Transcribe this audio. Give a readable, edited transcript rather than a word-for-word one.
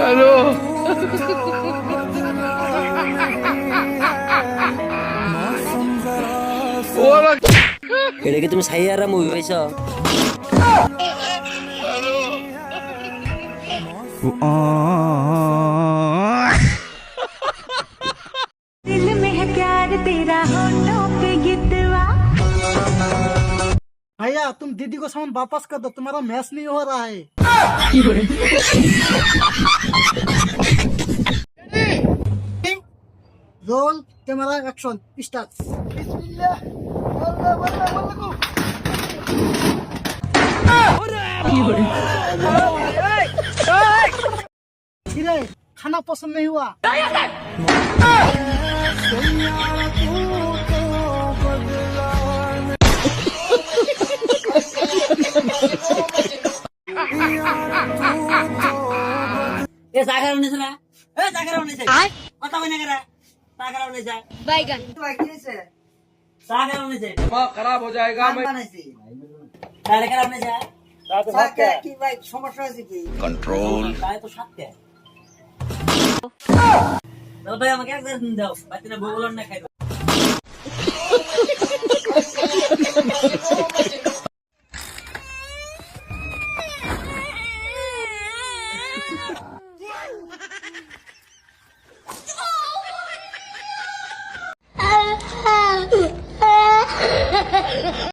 Hello ওরা এটা কি তুমি সাইয়ারা মুভি পাইছো? दिल में है प्यार तेरा होठों पे गितवा। भैया तुम दीदी को सामान वापस कर दो, तुम्हारा मैच नहीं हो रहा है। Roll camera action start. खाना पसंद नहीं हुआ? এ সাগর উনিছে না? এ সাগর উনিছে। কথা কই না কেরা? সাগর উনিছে। बैगन সাগর উনিছে। दिमाग खराब हो जाएगा मैं তাহলে কেরা উনিছে? কি ভাই সমস্যা আছে কি? তাই তো সাথে। দাদা ভাই আমাকে এক দিন দাও। বাতিনা বগুলোর না খাইবো।